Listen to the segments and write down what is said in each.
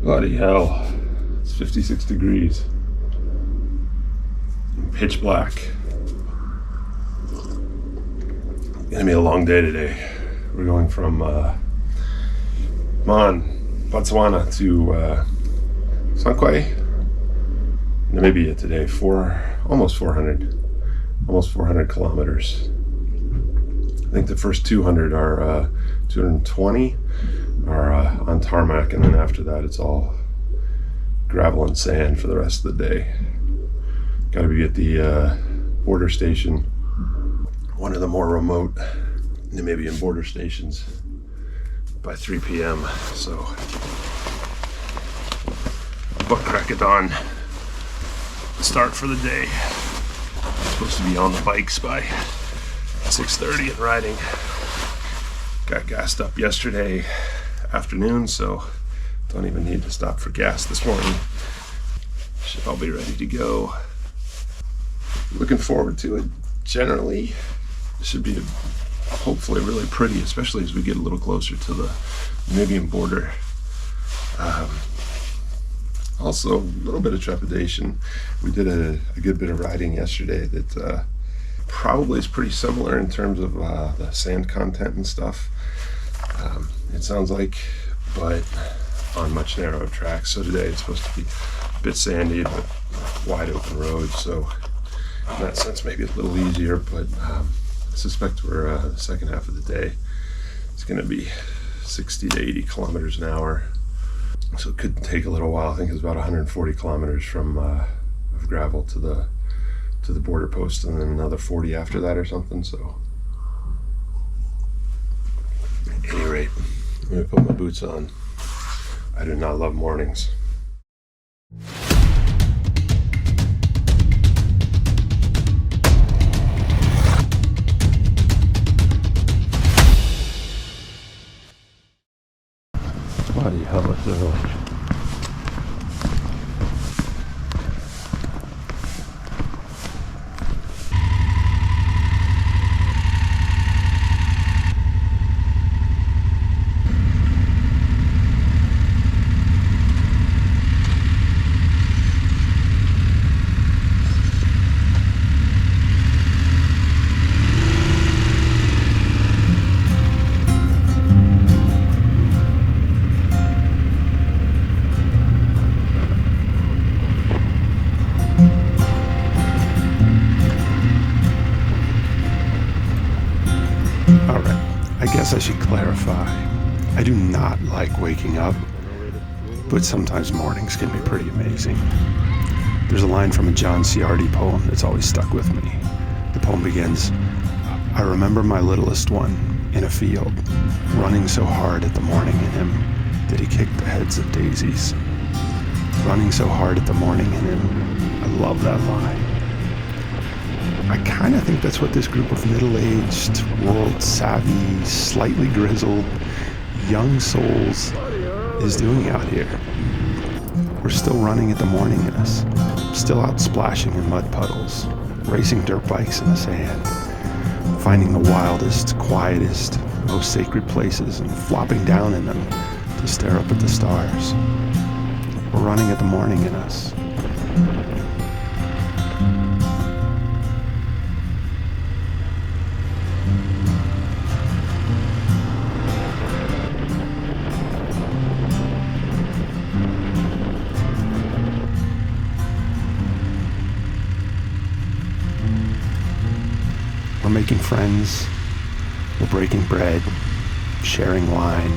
Bloody hell. It's 56 degrees. Pitch black. Gonna be a long day today. We're going from Maun, Botswana to Tsumkwe, Namibia today. Almost 400 kilometers. I think the first 200 are 220 are on tarmac, and then after that it's all gravel and sand for the rest of the day. Got to be at the border station, one of the more remote Namibian border stations, by 3 p.m. So butt crack of dawn start for the day. Supposed to be on the bikes by 6:30 and riding. Got gassed up yesterday afternoon, so don't even need to stop for gas this morning. Should all be ready to go. Looking forward to it. Generally, it should be hopefully really pretty, especially as we get a little closer to the Namibian border. Also, a little bit of trepidation. We did a good bit of riding yesterday that probably is pretty similar in terms of the sand content and stuff. It sounds like, but on much narrower tracks. So today it's supposed to be a bit sandy, but wide open roads. So in that sense, maybe a little easier, but I suspect we're the second half of the day. It's going to be 60 to 80 kilometers an hour. So it could take a little while. I think it's about 140 kilometers from of gravel to the border post, and then another 40 after that or something. So at any rate, I'm going to put my boots on. I do not love mornings. Bloody hell, it's early. I should clarify, I do not like waking up, but sometimes mornings can be pretty amazing. There's a line from a John Ciardi poem that's always stuck with me. The poem begins, "I remember my littlest one in a field, running so hard at the morning in him that he kicked the heads of daisies." Running so hard at the morning in him. I love that line. I kind of think that's what this group of middle-aged, world-savvy, slightly grizzled, young souls is doing out here. We're still running at the morning in us, still out splashing in mud puddles, racing dirt bikes in the sand, finding the wildest, quietest, most sacred places and flopping down in them to stare up at the stars. We're running at the morning in us. We're making friends, we're breaking bread, sharing wine,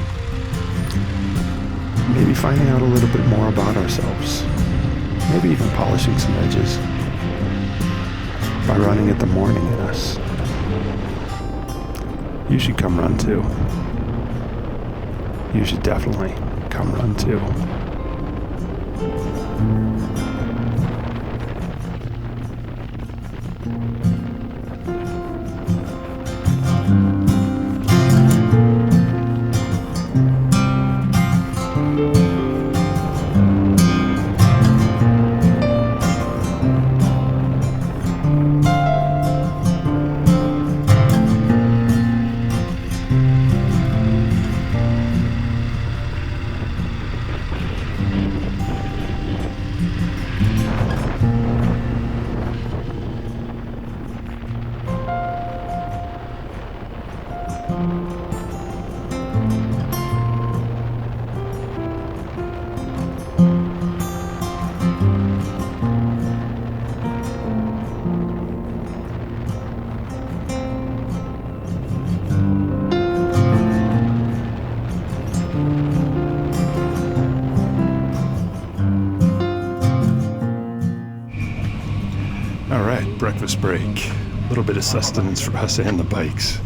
maybe finding out a little bit more about ourselves, maybe even polishing some edges by running at the morning in us. You should come run too. You should definitely come run too. breakfast break. A little bit of sustenance for us and the bikes.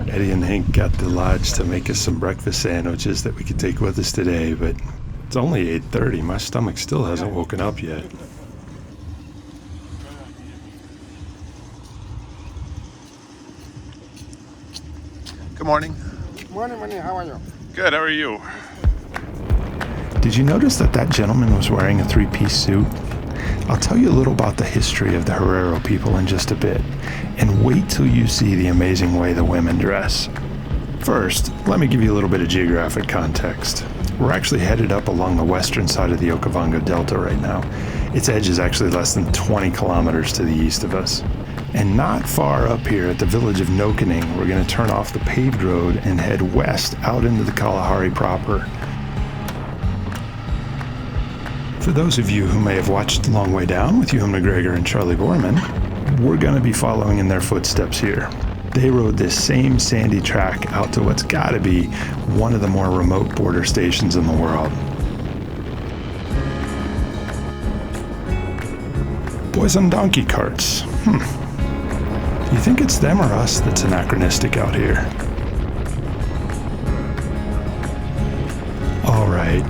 Eddie and Hank got the lodge to make us some breakfast sandwiches that we could take with us today, but it's only 8:30. My stomach still hasn't woken up yet. Good morning. Morning, how are you? Good, how are you? Did you notice that gentleman was wearing a three-piece suit? I'll tell you a little about the history of the Herero people in just a bit, and wait till you see the amazing way the women dress. First, let me give you a little bit of geographic context. We're actually headed up along the western side of the Okavango Delta right now. Its edge is actually less than 20 kilometers to the east of us. And not far up here at the village of Nokening, we're going to turn off the paved road and head west out into the Kalahari proper. For those of you who may have watched The Long Way Down with Ewan McGregor and Charlie Borman, we're going to be following in their footsteps here. They rode this same sandy track out to what's got to be one of the more remote border stations in the world. Boys on donkey carts. Do you think it's them or us that's anachronistic out here? All right.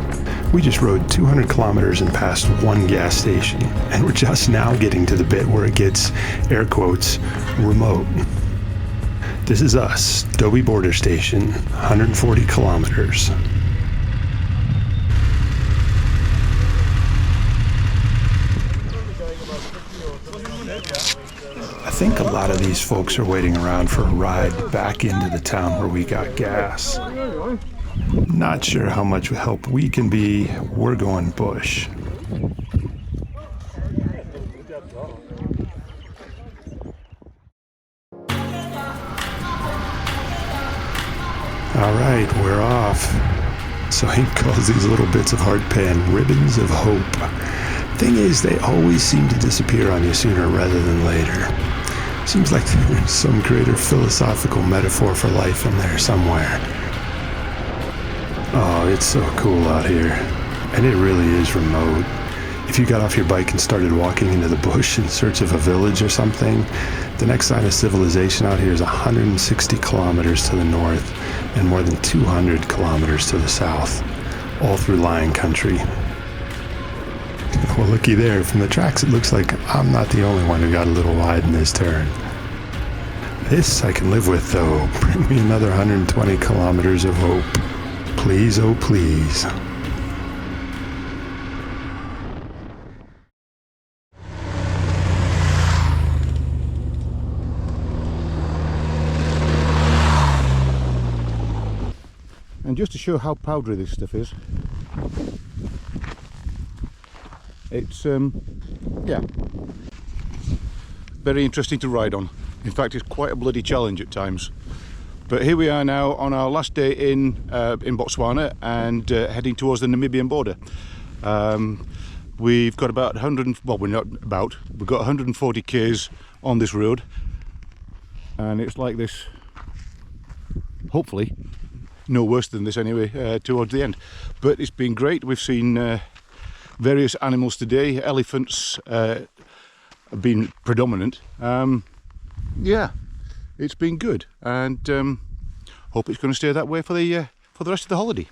We just rode 200 kilometers and passed one gas station, and we're just now getting to the bit where it gets, air quotes, remote. This is us, Dobie Border Station, 140 kilometers. I think a lot of these folks are waiting around for a ride back into the town where we got gas. Not sure how much help we can be. We're going bush. All right, we're off. So Hank calls these little bits of hardpan ribbons of hope. Thing is, they always seem to disappear on you sooner rather than later. Seems like there's some greater philosophical metaphor for life in there somewhere. Oh, it's so cool out here. And it really is remote. If you got off your bike and started walking into the bush in search of a village or something, the next sign of civilization out here is 160 kilometers to the north and more than 200 kilometers to the south, all through lion country. Well, looky there. From the tracks, it looks like I'm not the only one who got a little wide in this turn. This I can live with, though. Bring me another 120 kilometers of hope. Please, oh please. And just to show how powdery this stuff is, it's yeah, very interesting to ride on. In fact, it's quite a bloody challenge at times. But here we are now on our last day in Botswana and heading towards the Namibian border. We've got about 100, well, we've got 140 k's on this road, and it's like this, hopefully no worse than this anyway, towards the end. But it's been great. We've seen various animals today. Elephants have been predominant. Yeah, it's been good, and hope it's going to stay that way for the rest of the holiday.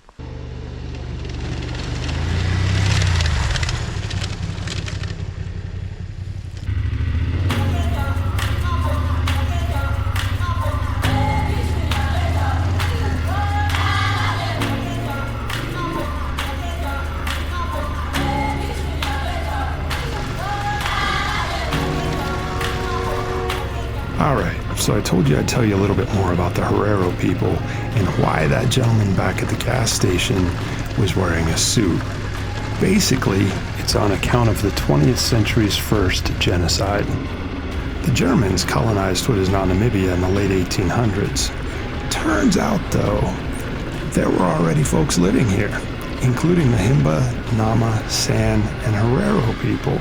Alright, so I told you I'd tell you a little bit more about the Herero people and why that gentleman back at the gas station was wearing a suit. Basically, it's on account of the 20th century's first genocide. The Germans colonized what is now Namibia in the late 1800s. Turns out, though, there were already folks living here, including the Himba, Nama, San, and Herero people.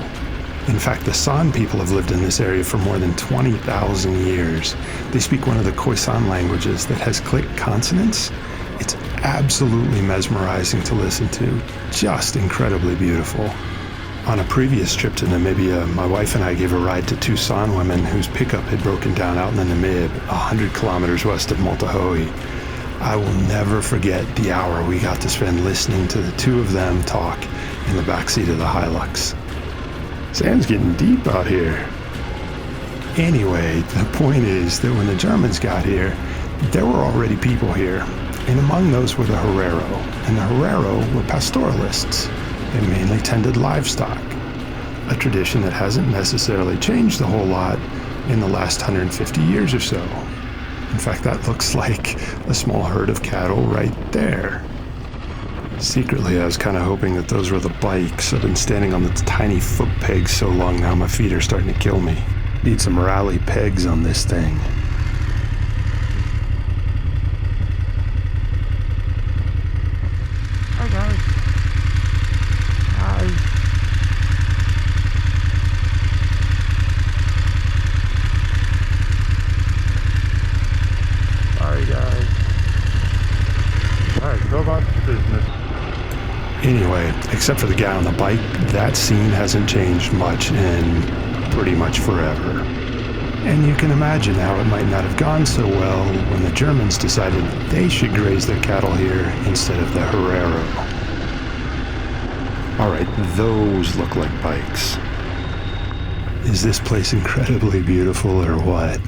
In fact, the San people have lived in this area for more than 20,000 years. They speak one of the Khoisan languages that has click consonants. It's absolutely mesmerizing to listen to, just incredibly beautiful. On a previous trip to Namibia, my wife and I gave a ride to two San women whose pickup had broken down out in the Namib, 100 kilometers west of Multahoe. I will never forget the hour we got to spend listening to the two of them talk in the backseat of the Hilux. Sand's getting deep out here. Anyway, the point is that when the Germans got here, there were already people here, and among those were the Herero, and the Herero were pastoralists. They mainly tended livestock, a tradition that hasn't necessarily changed a whole lot in the last 150 years or so. In fact, that looks like a small herd of cattle right there. Secretly, I was kind of hoping that those were the bikes. I've been standing on the tiny foot pegs so long now my feet are starting to kill me. Need some rally pegs on this thing. Hi guys. Hi. Sorry guys. Alright, go about business. Anyway, except for the guy on the bike, that scene hasn't changed much in pretty much forever. And you can imagine how it might not have gone so well when the Germans decided they should graze their cattle here instead of the Herero. Alright, those look like bikes. Is this place incredibly beautiful or what?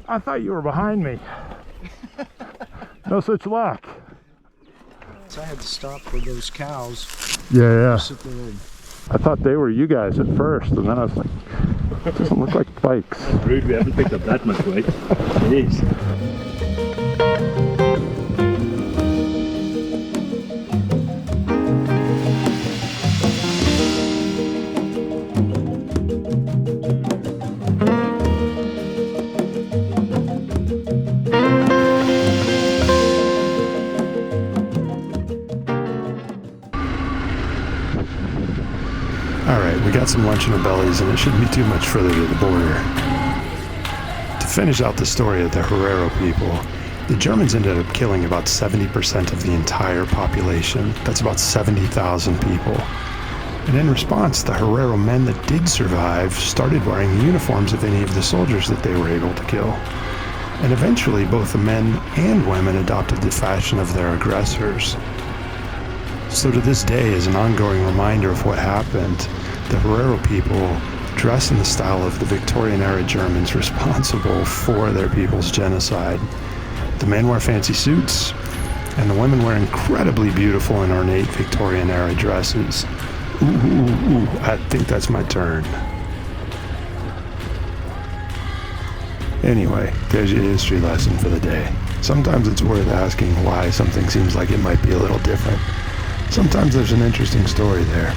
I thought you were behind me. No such luck. I had to stop for those cows. Yeah. Sitting there. I thought they were you guys at first, and then I was like, it doesn't look like bikes. That's rude, we haven't picked up that much weight. Jeez. Alright, we got some lunch in our bellies and it shouldn't be too much further to the border. To finish out the story of the Herero people, the Germans ended up killing about 70% of the entire population. That's about 70,000 people. And in response, the Herero men that did survive started wearing the uniforms of any of the soldiers that they were able to kill. And eventually, both the men and women adopted the fashion of their aggressors. So to this day, as an ongoing reminder of what happened, the Herero people dress in the style of the Victorian-era Germans responsible for their people's genocide. The men wear fancy suits, and the women wear incredibly beautiful and ornate Victorian-era dresses. Ooh, I think that's my turn. Anyway, there's your history lesson for the day. Sometimes it's worth asking why something seems like it might be a little different. Sometimes there's an interesting story there.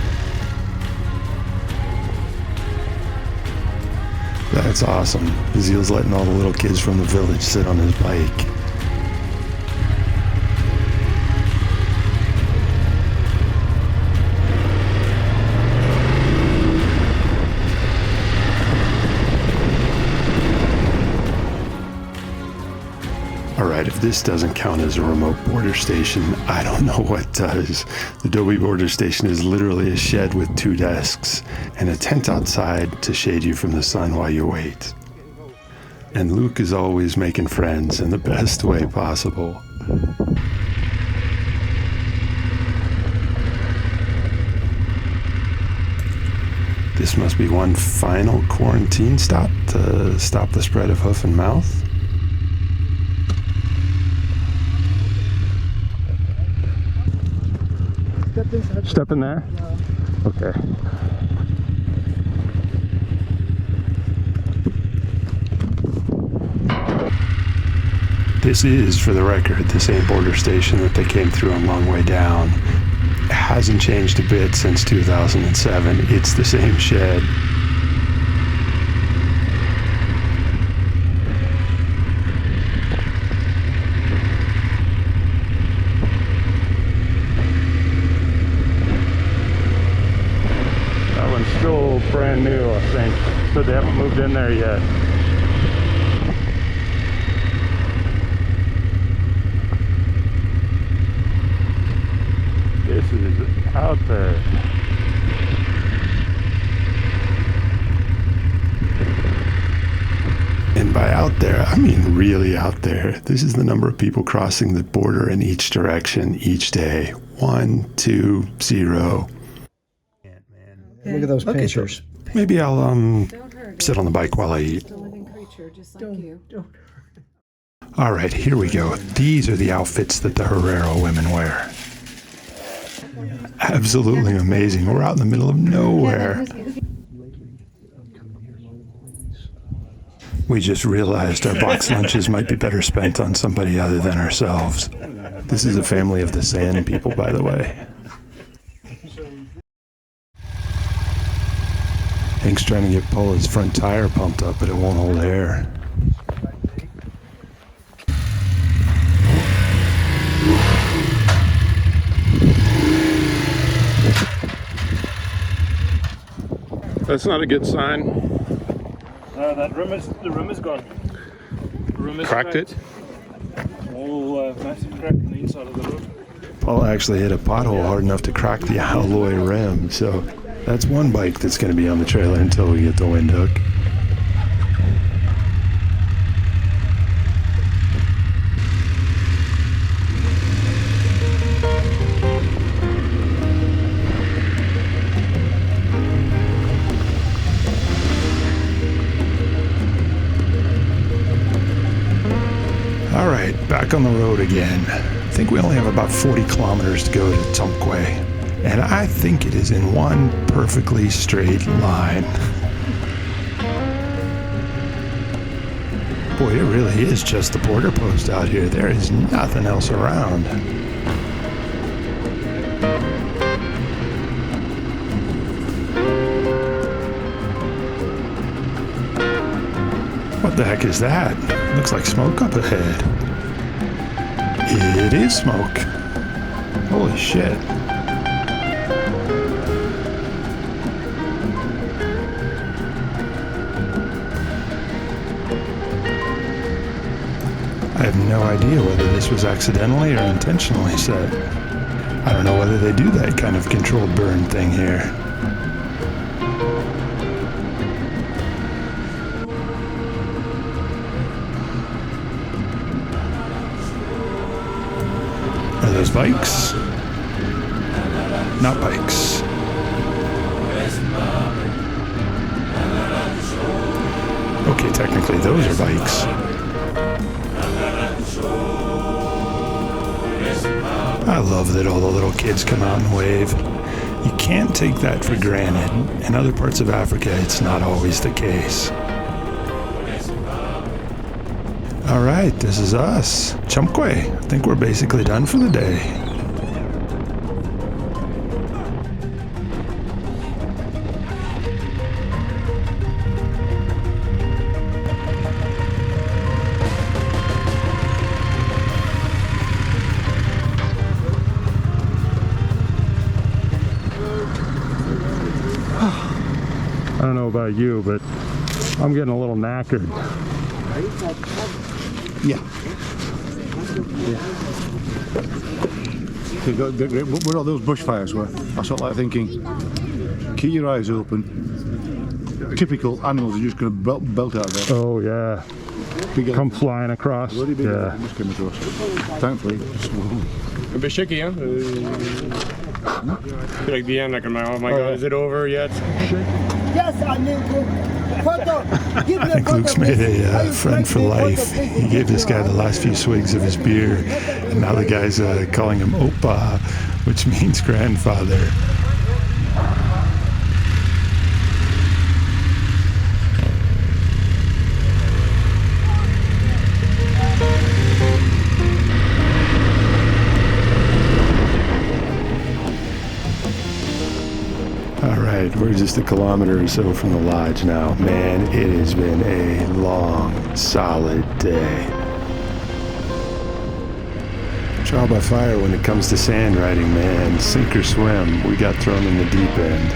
That's awesome. Zeal's letting all the little kids from the village sit on his bike. Alright, if this doesn't count as a remote border station, I don't know what does. The Dobie border station is literally a shed with 2 desks and a tent outside to shade you from the sun while you wait. And Luke is always making friends in the best way possible. This must be one final quarantine stop to stop the spread of hoof and mouth. Step in there? Okay. This is, for the record, the same border station that they came through on Long Way Down. It hasn't changed a bit since 2007. It's the same shed. Still brand new, I think. So they haven't moved in there yet. out there. And by out there, I mean really out there. This is the number of people crossing the border in each direction each day. 1, 2, 0. Look at those pictures. Maybe I'll sit on the bike while I eat. A living creature just like you. All right, here we go. These are the outfits that the Herero women wear. Absolutely amazing. We're out in the middle of nowhere. We just realized our box lunches might be better spent on somebody other than ourselves. This is a family of the Sand people, by the way. Hank's trying to get Paula's front tire pumped up, but it won't hold air. That's not a good sign. The rim is gone. The rim is Cracked it? Oh, massive crack on the inside of the rim. Paula actually hit a pothole hard enough to crack the alloy rim, so that's one bike that's going to be on the trailer until we get the wind hook. All right, back on the road again. I think we only have about 40 kilometers to go to Tsumkwe, and I think it is in one perfectly straight line. Boy, it really is just the border post out here. There is nothing else around. What the heck is that? Looks like smoke up ahead. It is smoke. Holy shit. I have no idea whether this was accidentally or intentionally set. I don't know whether they do that kind of controlled burn thing here. Are those bikes? Not bikes. Okay, technically those are bikes. I love that all the little kids come out and wave. You can't take that for granted. In other parts of Africa, it's not always the case. All right, this is us. Tsumkwe. I think we're basically done for the day. I don't know about you, but I'm getting a little knackered. Yeah. Where all those bushfires were, I sort of like thinking, keep your eyes open. Typical animals are just going to belt out there. Oh yeah. Come flying across. Yeah. Just came across. Thankfully. A bit shaky, huh? Like the end, like, oh my god, is it over yet? Yes, I need to photo. Give I me a think photo, Luke's made please. a friend for life. He gave this guy the last few swigs of his beer, and now the guy's calling him Opa, which means grandfather. We're just a kilometer or so from the lodge now. Man, it has been a long, solid day. Trial by fire when it comes to sand riding, man. Sink or swim, we got thrown in the deep end.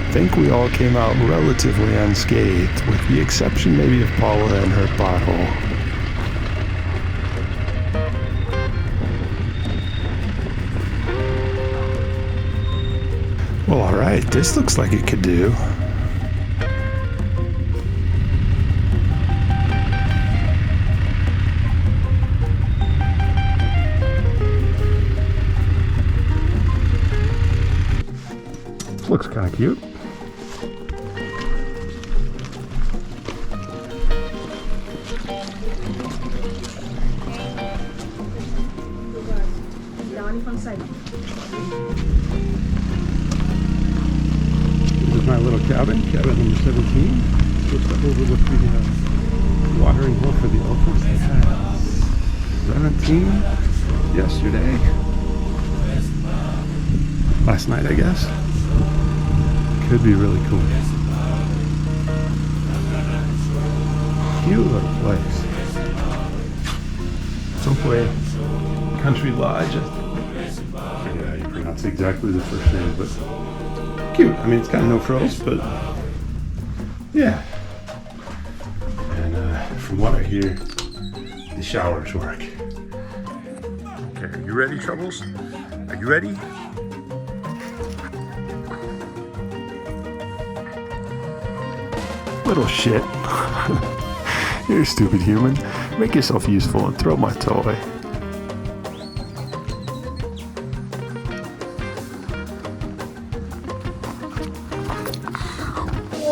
I think we all came out relatively unscathed, with the exception maybe of Paula and her pothole. right, this looks like it could do. Looks kind of cute. This is my little cabin, cabin number 17. Just to overlook the watering hole for the elephants. They had 17 yesterday. Last night, I guess. Could be really cool. Cute little place. Tsumkwe Country Lodge. Yeah, you pronounce exactly the first name, but cute. I mean, it's got no frills, but yeah. And from what I hear, the showers work. Okay, are you ready, Troubles? Are you ready? Little shit. You're a stupid human. Make yourself useful and throw my toy.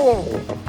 Oh.